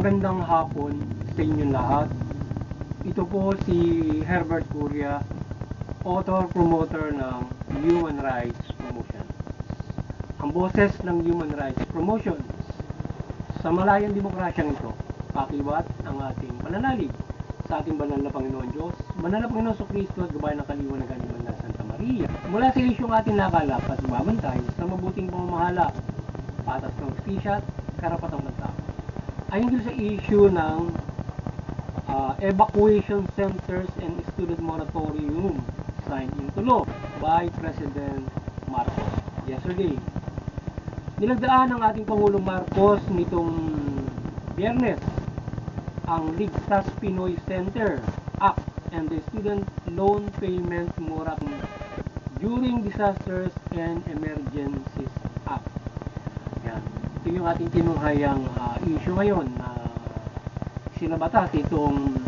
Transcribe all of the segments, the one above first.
Magandang hapon sa inyo lahat. Ito po si Herbert Curia, author-promoter ng Human Rights Promotion. Ang boses ng Human Rights Promotion. Sa malayang demokrasyang ito, pakibat ang ating pananalig sa ating banal na Panginoon Diyos, banal na Panginoon Kristo at gabay ng kaliwanagan ni Manang Santa Maria. Mula sa isyong ating nakalap at bumabantay sa mabuting pamamahala, patas ng hustisya at karapatang tao. Ay hinggil sa issue ng evacuation centers and student moratorium signed into law by President Marcos yesterday. Nilagdaan ng ating Pangulong Marcos nitong Biyernes ang Ligtas Pinoy Center Act and the Student Loan Payment Moratorium during Disasters and Emergencies Act. Yan. Ito yung ating tinunghayang issue ngayon na sinabatas itong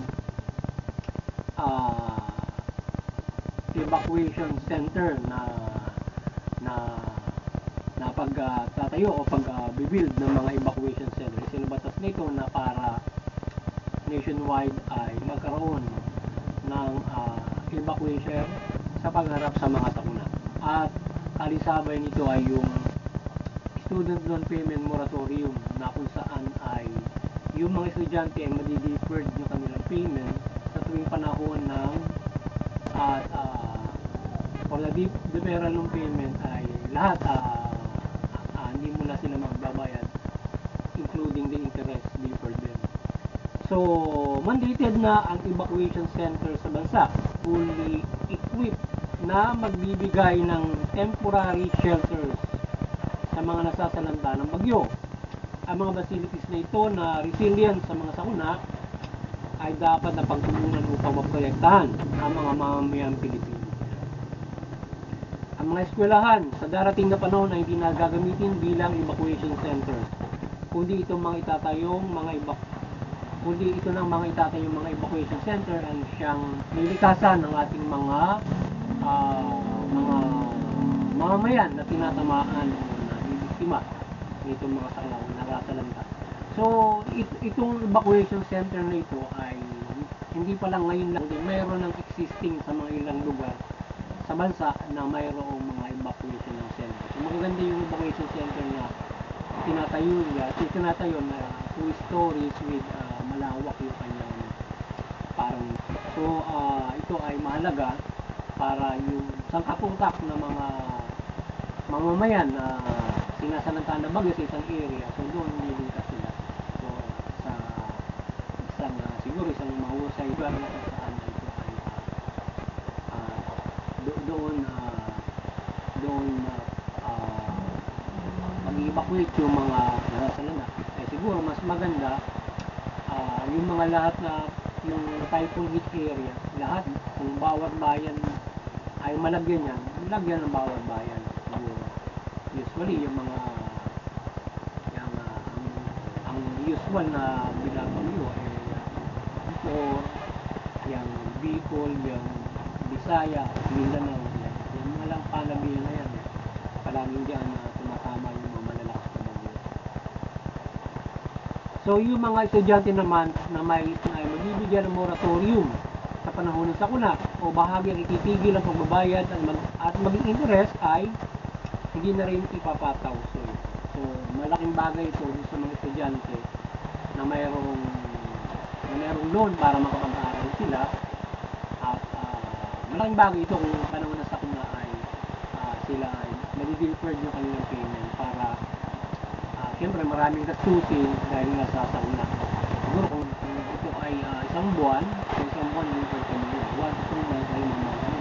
evacuation center na pagtatayo o pag-build ng mga evacuation center. Sinabatas nito na para nationwide ay magkaroon ng evacuation sa pagharap sa mga sakuna. At kalisabay nito ay yung student loan payment moratorium na kung saan ay yung mga estudyante ay madi-deferred yung kanilang payment sa tuwing panahon ng for the deferral ng payment ay lahat hindi mo na sila magbabayad including the interest deferred them. So mandated na ang evacuation center sa bansa fully equipped na magbibigay ng temporary shelters sa mga nasasalanta ng bagyo. Ang mga facilities na ito na resilient sa mga sakuna ay dapat na pagtulungan upang maprotektahan ang mga mamamayang Pilipino. Ang mga eskwelahan sa darating na panahon ay hindi na gagamitin bilang evacuation centers, kundi ito nang mga itatayong mga evacuation center ang siyang nilikasan ng ating mga mamamayan na tinatamaan biktima nitong mga sakuna nagatalanta. So, itong evacuation center na ito ay hindi pa lang ngayon lang din mayroon ng existing sa mga ilang lugar sa bansa na mayroong mga evacuation center. So, maganda yung evacuation center na tinatayo na 2 stories with malawak yung kanyang parang. So, ito ay mahalaga para yung sangkatungkak na mga mamamayan na sinasalanta na bagyo sa isang area, so doon nililigtas sila. So siguro isang mahusay lugar na kung saan ito ay doon mag-evacuate yung mga nasasalanta. Eh siguro mas maganda yung mga lahat na yung typhoon hit area, lahat kung bawat bayan ay malagyan yan, lagyan ng bawat bayan. Usually yung mga ang usual na binabagyo yung Bicol, yung Bisaya, Mindanao, yung mga lang panabihan na yan palaging dyan na tumatama yung mga malalakas na bagyo. So yung mga estudyante naman na ay magbibigyan ng moratorium sa panahon ng sakuna o bahagi ang ititigil ang pagbabayad at maging interest ay hindi na rin ipapataw. So malaking bagay ito sa mga estudyante na mayroong loan para makapag-aaral sila at malaking bagay ito kung panahon na sakuna ay sila ay madi-deferred yung kanilang payment para siyempre maraming gastusin dahil nga sa sakuna. Siguro kung ito ay isang buwan yung pagkamali 1 to 2 months ay mamamalan.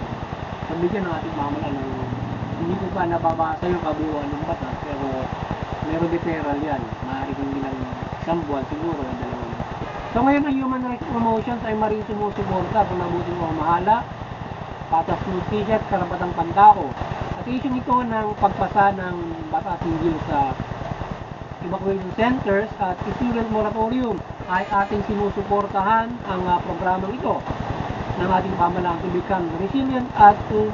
Sabigyan ng ating mamalan ng hindi ko pa nababasa yung kabuuan ng batas pero meron deferral yan. Maaaring hindi lang isang buwan siguro ng 2 buwan. So ngayon ang Human Rights Promotions ay maring sumusuporta sa mabuting pamamahala, patas ng hustisya at karapatang pantao. At issue nito ng pagpasa ng batas hinggil sa evacuation centers at student moratorium ay ating sinusuportahan ang programang ito ng ating pamahalaan to become resilient at to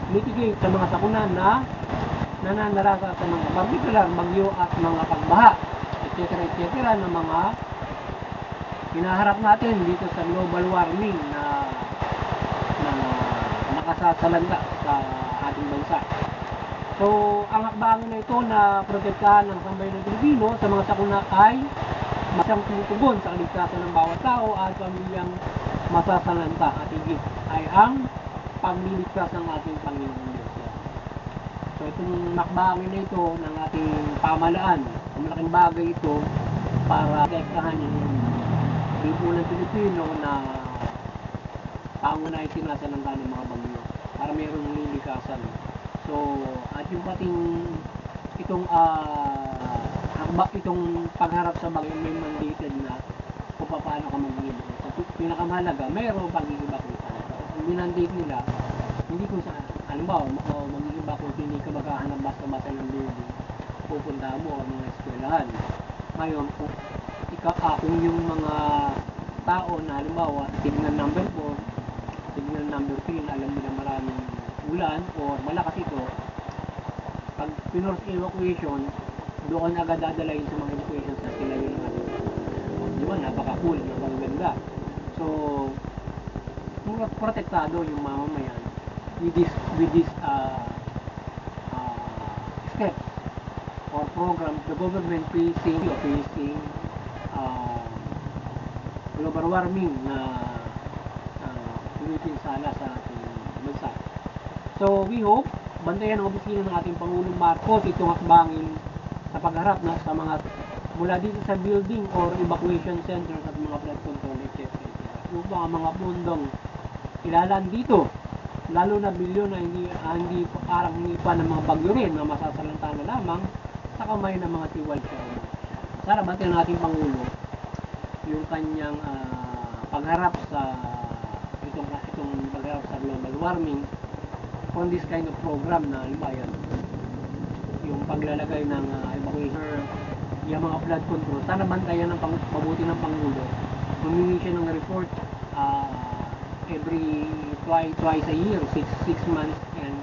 mitigate sa mga sakuna na nananarasa sa mga particular bagyo at mga pagbaha, etc. na mga hinaharap natin dito sa global warming na nakasasalanda sa ating bansa. So, ang hakbangin na ito na protektahan ng sambayan ng Pilipino sa mga sakuna ay masang tumutugon sa kaligtasan ng bawat tao at pamilyang masasalanta at higit ay ang pagliligtas ng ating Panginoon Diyos. So, itong hakbangin na ito ng ating pamahalaan, malaking bagay ito para protektahan yung lipunan Pilipino na pangunahing sinasalanta ng mga bagyo para mayroong lilikasan. So, at yung pating itong pagharap sa bagay may mandated na kung paano ka mag-iibig. So, pinakamahalaga, mayroong pag-iibakutan. Ang minandate nila, hindi kung saan, halimbawa, mag-iibakut, hindi ka maghahanap basta-basta ng building, pupunta mo o mga eskwelahan. Ngayon, kung yung mga tao na halimbawa, signal number 4, signal number 3, na alam mo na maraming ulan o malakas ito, pag pinorse evacuation, doon agad dadalayin sa mga evacuations na sila yun naman. Di ba? Napaka-cool, napaka-ganda. So, protektado yung mamamayan with this step or program, the government facing global warming na pumipinsala sa ating bansa. So, we hope, bantayan ang opisina ng ating Pangulong Marcos itong hakbangin sa pagharap na sa mga mula dito sa building or evacuation centers at mga flood control, etc. Upang ang mga pundong ilalan dito, lalo na bilyon na hindi pa ng mga bagyo rin na masasalanta na lamang sa kamay ng mga tiwal siya. Sana bantayan ng ating Pangulo yung kanyang pagharap sa itong pagharap sa global warming on this kind of program na halimbawa yung paglalagay ng evacuation, yung mga flood control. Sana bantayan ng mabuti ng Pangulo. Humingi siya ng report every twice a year, 6 months and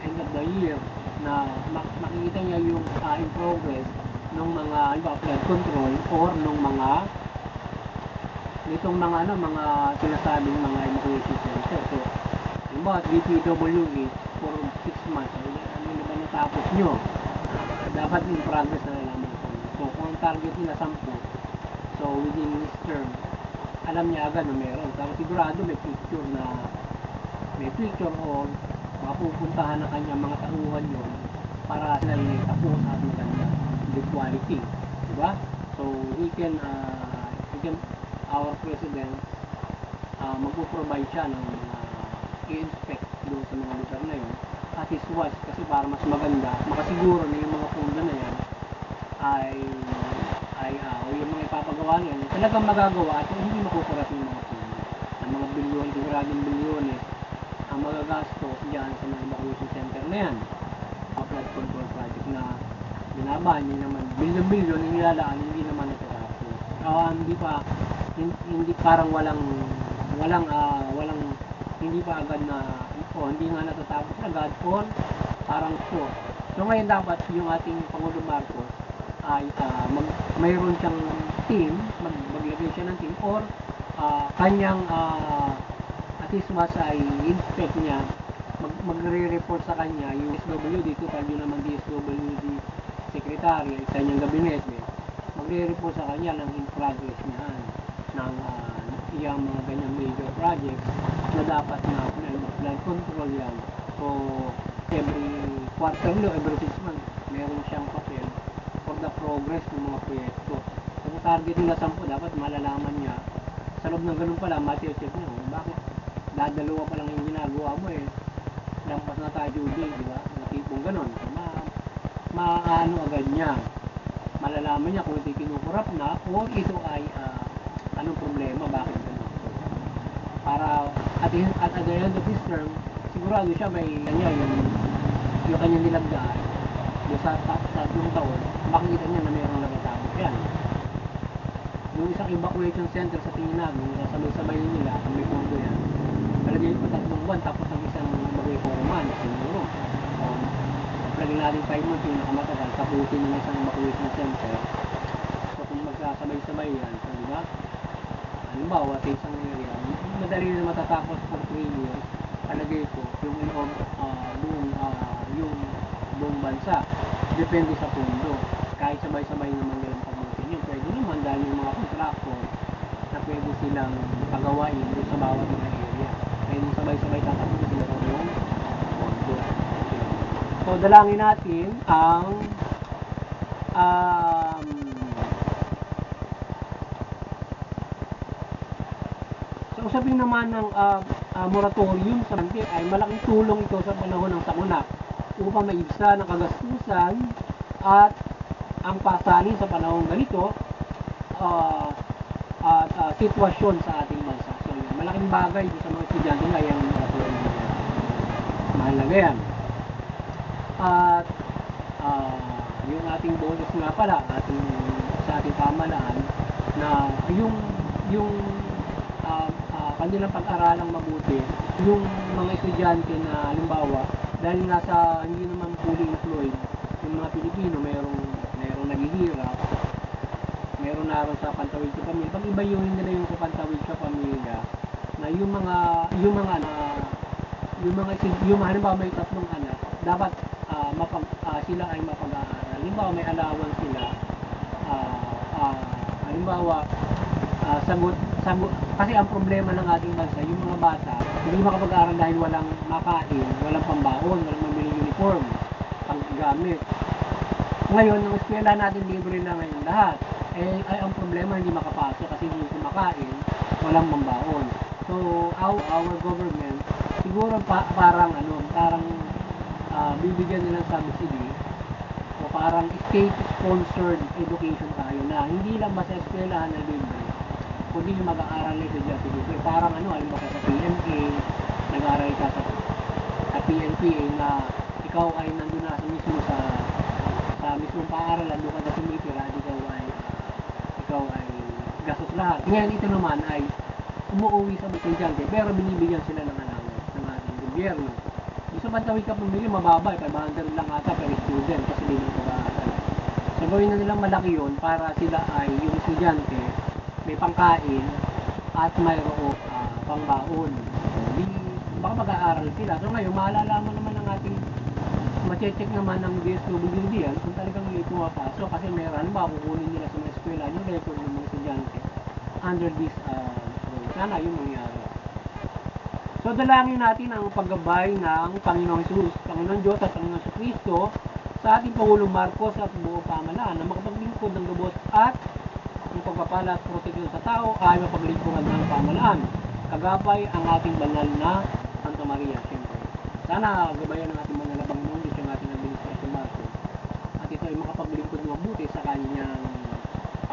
end of the year na makikita niya yung in progress ng mga flood control or ng mga nitong mga sinasabing mga evacuation center. So, halimbawa, DPWH for 6 months, ano na ba natapos nyo? Dapat in progress na nalaman ko. So, kung ang target nila 10, so within this term, alam niya agad na meron. Tapos sigurado may picture o mapupuntahan na kanya mga tauhan yun para sila rin tapos at maganda the quality. Diba? So, our president magpo-provide siya ng i-inspect doon sa mga lugar na yun at iswas kasi para mas maganda makasiguro na yung mga pundo na yan o yung mga ipapagawa niyan talagang magagawa at hindi makukurat yung mga pundo ang mga bilyon, siguradong bilyones ang magagastos dyan sa mga evacuation center na yan mga flood control project na binabahan nyo naman bilyon-bilyon yung nilalaan hindi naman natapos hindi parang walang hindi pa agad na hindi nga natatapos agad or parang po. So ngayon dapat yung ating Pangulong Marcos ay mayroon siyang team, maglagay siya ng team or kanyang at least mas ay inspect niya magre-report sa kanya yung SWD total yun naman DSWD secretary ay kanyang gabinete magre-report sa kanya ng in progress niya ng yung mga ganyang major projects na dapat na flood control yan. So, every quarterly o every 6 months, meron siyang papel for the progress ng mga proyekto. So, kung target nila 10, dapat malalaman niya. Sa loob ng ganun pala, mati-check niya. Bakit? Dadalawa pa lang yung ginagawa mo lampas na tayo due date, di ba? Tipong ganun. So, maano agad niya. Malalaman niya kung ito kinukurap na o ito ay anong problema, bakit gano'n. Para at the end of this term, sigurado siya may kanya yung kanyang nilagdaan doon sa tatlong taon, makikita niya na mayroong natatapos yan. Yung isang evacuation center sa tingin namin, sabay-sabay nila, kung may pondo yan, palagay pa 3 buwan, tapos ang isang evacuation months, siguro. Palagay natin 5 months yung nakamatagal, tapusin ng isang evacuation center. So kung nagsasabay-sabay yan. So, di ba? Halimbawa, sa isang area, madali na matatapos for 3 years. Palagay ko, yung buong bansa. Depende sa pundo. Kahit sabay-sabay naman nilang pabutin yun. Pwede naman dahil yung mga contractor na pwede silang pagawain doon sa bawat mga area. Pwede sabay-sabay tatapusin sila sa buong pundo. So, dalangin natin ang so, usapin naman ng moratorium sa banti ay malaking tulong ito sa panahon ng sakuna upang maibsan ang kagastusan at ang pasanin sa panahon ganito at sitwasyon sa ating bansa. So, yun, malaking bagay sa mga estudyante ay ang moratorium. Mahalaga yan. At yung ating bonus nga pala sa ating pamahalaan na yung kanilang pag-aralang mabuti yung mga estudyante na halimbawa dahil nasa hindi naman fully employed yung mga Pilipino merong naghihirap, meron na rin sa Pantawid sa Pamilya. Pag iba yung nila yung sa Pantawid sa Pamilya na yung halimbawa may 3 anak dapat sila ay mapag-aaral. Halimbawa may allowance sila halimbawa sagot kasi ang problema ng ating bansa yung mga bata hindi makapag-aaral dahil walang makain, walang pambaon, walang mamiling uniform, panggamit. Ngayon, ang eskwela natin libre na ngayon lahat. Ay ang problema hindi makapasok kasi hindi kumakain, walang pambaon. So, our government siguro parang bibigyan nilang subsidy o parang state-sponsored education tayo na hindi lang basta eskwelahan na libre kundi yung mag-aaral nito dyan libre. Parang halimbawa sa PMA, nag-aaral ka sa PNPA na ikaw ay nandun na sa mismong paaralan, doon ka na tumitira, ikaw ay gastos lahat. Ngayon ito naman ay umuwi sa estudyante pero binibigyan sila ng allowance ng ating gobyerno. Sa Pantawid ka Pamilya, mababa, 500 lang ata per student kasi hindi nang pag-aaral. So gawin na nilang malaki yun para sila ay yung estudyante may pangkain at mayroong pangbaon. Baka mag-aaral sila. So ngayon, maalalaman naman ng ating mache-check naman ng DSWD yan kung talagang may pumapasok kasi meron ba kukunin nila sa mga eskwela yung record ng mga estudyante under this sana yung mangyari. So dalangin natin ang paggabay ng Panginoong Jesus, Panginoong Diyos at Panginoong Kristo sa ating Pangulong Marcos at buong pamahalaan na makapaglingkod ng lubos at ang pagpapala at proteksyon sa tao ay mapaglingkuran ng pamahalaan. Kagabay ang ating banal na Santa Maria, siyempre. Sana gabayan ng ating mga Panginoon Diyos yung ating administrasyon Marcos at ito ay makapaglingkod ng mabuti sa kanyang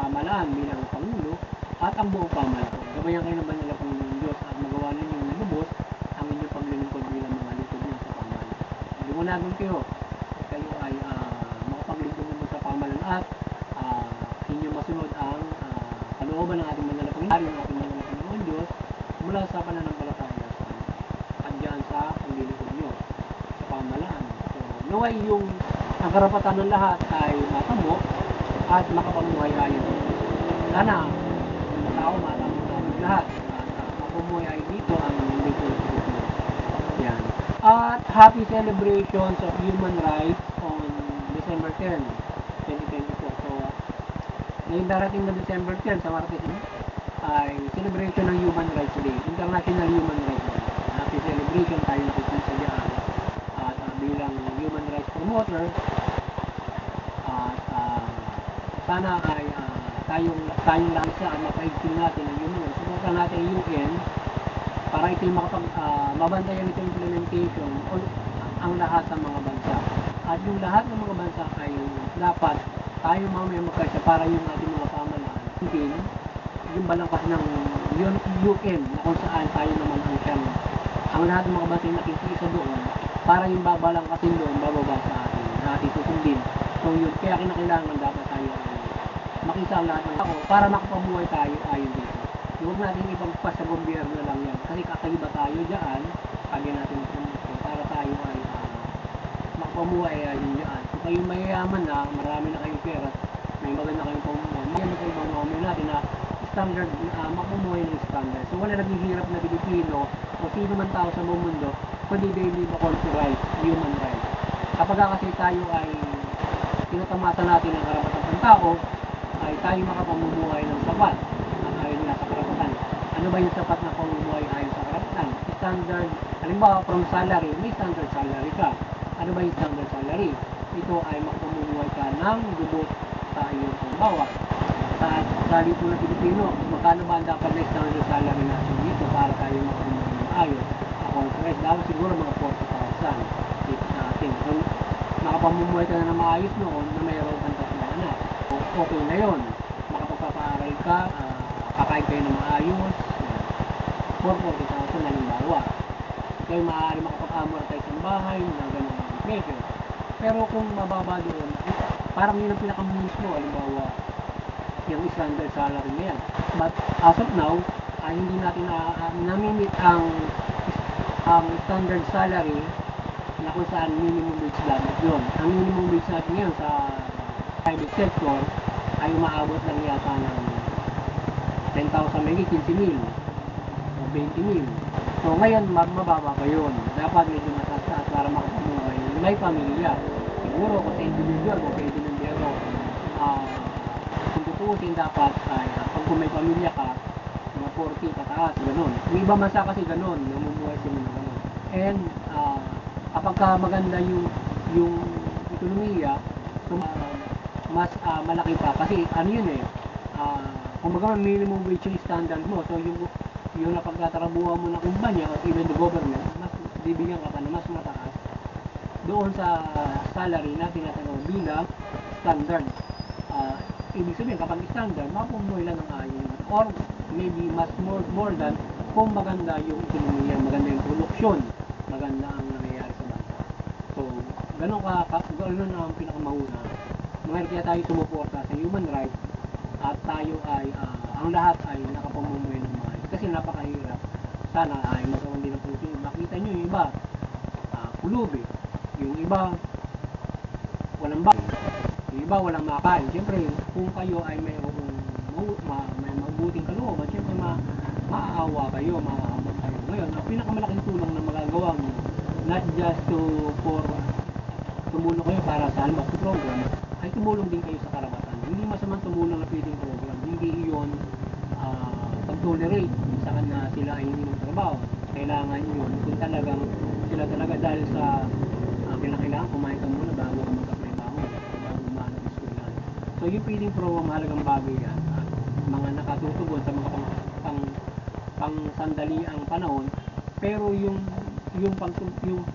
pamahalaan bilang Pangulo at ang buong pamahalaan. Gabayan kayo ng banal na Panginoon Diyos at magawa ninyo ng lubos ang inyong paglilingkod bilang mga lingkod niyo sa pamahalaan. Limunagan kayo ay makapaglingkod mo sa pamahalaan at inyong masunod ang kalooban ng ating banal na Panginoon, ng ating banal na Panginoon Diyos mula sa pananampalataya at diyan sa paglilingkod niyo sa pamahalaan. So, naway yung ang karapatan ng lahat ay matamo at makapagmuhay-ayon. Sana ang tao matamo namin lahat at makapagmuhay dito ang lingkod ng Diyos. Yan. At happy celebrations of human rights on December 10, 2024. So, ngayong darating na December 10 sa Martes ay celebration ng Human Rights Day, International Human Rights Day. Happy celebration tayo nakikita diyan at bilang human rights promoter at sana ay tayong lang sa mapaigting natin ang human rights. Suportahan natin ang UN para ito mabantayan ito implementation ang lahat ng mga bansa. At yung lahat ng mga bansa ay dapat tayo mamaya magkasya para yung ating mga pamahalaan. Hindi, yung balangkas ng UN na kung saan tayo naman ang lahat ng mga bansa yung nakikisa doon para yung babalangkasin doon bababa sa atin na ating susundin. So yun, kaya kinakailangan dapat tayo makisa ang lahat ng tao para makapabuhay tayo ayon dito. Huwag natin ipagpas sa gobyerno lang yan kasi kakaiba tayo dyan pag natin promote para tayo ay makapabuhay ayon dyan. Kung kayo mayayaman na, marami na kayong pera, may maganda kayong pamumuhay. Maganda sa ibang mamamayan natin na standard, mamumuhay ng standard. So wala naghihirap na Pilipino o sino man tao sa buong mundo kundi they live according to rights, human rights. Kapag kasi tayo ay tinatamasa natin ang karapatan ng tao, ay tayo makapamumuhay ng sapat at ayon nga sa karapatan. Ano ba yung sapat na pamumuhay ayon sa karapatan? Standard, halimbawa from salary, may standard salary ka. Ano ba yung standard salary? Ito ay makapamumuhay ka ng lubos sa iyong pambawa. Sa lipo ng Pilipino, magkano ba ang dapat na standard salary natin dito para tayo makapamumuhay ng maayos? Ako, dapat siguro mga 40,000 dito sa atin. So, nakapamumuhay ka na ng maayos noon na mayroon kang tatlong anak. So, okay na yun. Makapagpapaaral ka, kakain kayo ng maayos, 40,000 halimbawa. Kayo maaari makapag-amortize ng bahay na ganun ang presyo. Pero kung mababa doon, parang yun ang pinakamunis mo, halimbawa, yung standard salary na yan. But as of now, ay hindi natin namimit ang standard salary na kung saan minimum wage dapat yun. Ang minimum wage natin ngayon sa private sector ay umaabot lang yata ng 10,000 may 15,000 o 20,000. So ngayon mababa pa yun. Dapat medyo mataas para makapamumuhay. May pamilya. Siguro kung sa individual o pwede ng pero kung tutuusin dapat ay pag may pamilya ka mga 40 pataas, ganun. Yung iba masa kasi ganun, namumuhay sila ng ganun. And kapag maganda yung ekonomiya, mas malaki pa kasi ano yun kung baga minimum wage yung standard mo, so yung napagtatrabuhan mo na kumpanya o even the government, mas bibigyan ka pa na mas mataas doon sa salary na tinatawag bilang standard. Ibig sabihin kapag standard, mapumuhay lang ng ayon or maybe mas more than kung maganda yung ekonomiya, maganda yung produksyon, maganda ang nangyayari sa bansa. So, ganun ang pinakamauna. Kaya tayo sumuporta sa human rights at tayo ay, ang lahat ay nakapamumuhay ng maayos. Kasi napakahirap. Sana ay magkaroon din ng produksyon. Makita nyo yung iba, kulubi. Yung iba, walang bahay. Yung iba, walang makain. Siyempre, kung kayo ay may mabuting kalooban, siyempre maaawa kayo, maaabot kayo. Ngayon, ang pinakamalaking tulong na magagawa mo, not just for tumulong kayo para sa halmak program, ay tumulong din kayo sa karapatan. Hindi masamang tumulong na feeding program. Hindi iyon pag-tolerate sa na sila ay hindi magtrabaho. Kailangan yun. Kung talagang sila talaga dahil sa kailangan kumain ka muna bago ka mag-apply bangon, bago umanap eskwelahan. So yung feeding program, mahalagang bagay yan. At mga nakatutugon sa mga pang sandali ang panahon, pero yung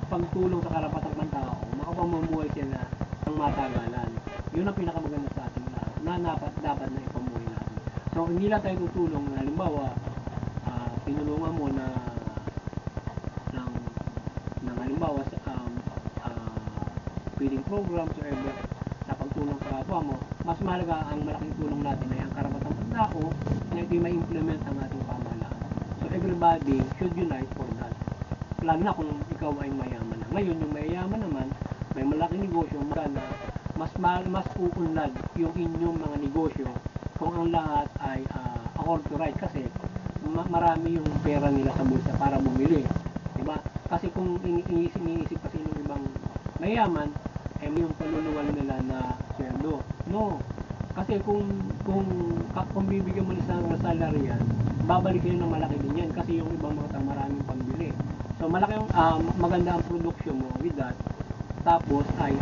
pagtulong sa karapatan ng tao, makapamumuhay sila ng matagalan. Yun ang pinakamaganda sa ating lahat na dapat na ipamuhay natin. So hindi lang tayo tutulong, halimbawa tinulungan mo na ng halimbawa sa feeding programs or ever na pagtulong sa kapwa mo, mas mahalaga ang malaking tulong natin ay ang karapatan ng tao na ito'y ma-implement ang ating pamahalaan. So everybody should unite for that. Lalo na kung ikaw ay mayaman na. Ngayon, yung mayaman naman, may malaking negosyo, mas uunlad yung inyong mga negosyo kung ang lahat ay according to right. Kasi marami yung pera nila sa bulsa para bumili. Diba? Kasi kung iniisip kasi ng ibang mayaman, yung paluluwal nila na sweldo. No. Kasi kung bibigyan mo nila ng salary yan, babalik kayo ng malaki din yan kasi yung ibang mga maraming pambili. So malaki yung maganda ang production mo with that. Tapos ay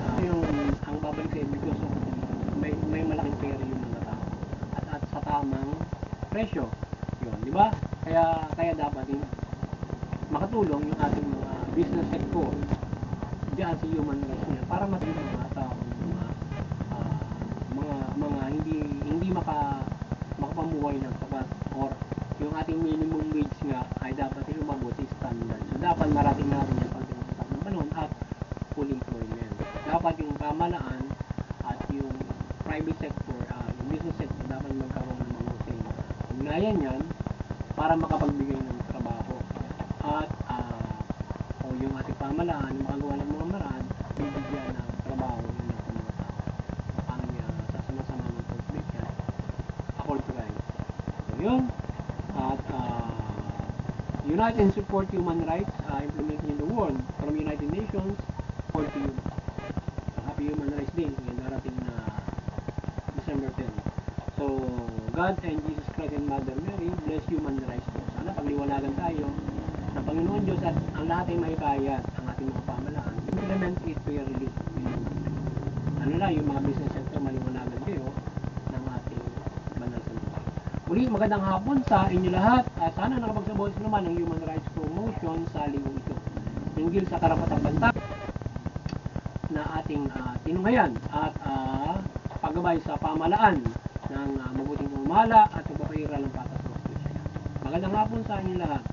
ang babalik sa iyo because of may malaking pera yung mga tao. At sa tamang presyo. Yun, di ba? Kaya dapat din makatulong yung ating mga business sector diyan sa human rights niya para matulong ang mga tao mga hindi makapamuhay ng sapat or yung ating minimum wage nga ay dapat umabot sa standard. So dapat marating natin yung pagdating ng panahon at full employment. Dapat yung pamahalaan at yung private sector, yung business sector dapat magkaroon ng mga ugnayan yan para makapagbigay ng trabaho. At yung ating pamahalaan, makagawa ng mga maraan, bibigyan ng trabaho ng mga tao ang sasama-sama ng unite and support human rights implemented in the world from United Nations for to you. Happy Human Rights Day ngayon darating na December 10. So, God and Jesus Christ and Mother Mary bless human rights po. Sana pagliwanagan tayo ng Panginoon Diyos at ang lahat ay maikaya ang ating mga pamalaan. Implement it fairly. Ano lang, yung mga business sector maliwanagan kayo ng ating banal sa lupa. Muli, magandang hapon sa inyo lahat. Sana nakapagsabaw naman ng human rights promotion sa linggong ito. Hinggil sa karapatang banta na ating tinunghayan at paggabay sa pamalaan ng mabuting pamamala at pagpapahira ng patas ng justisya. Magandang hapon sa inyo lahat.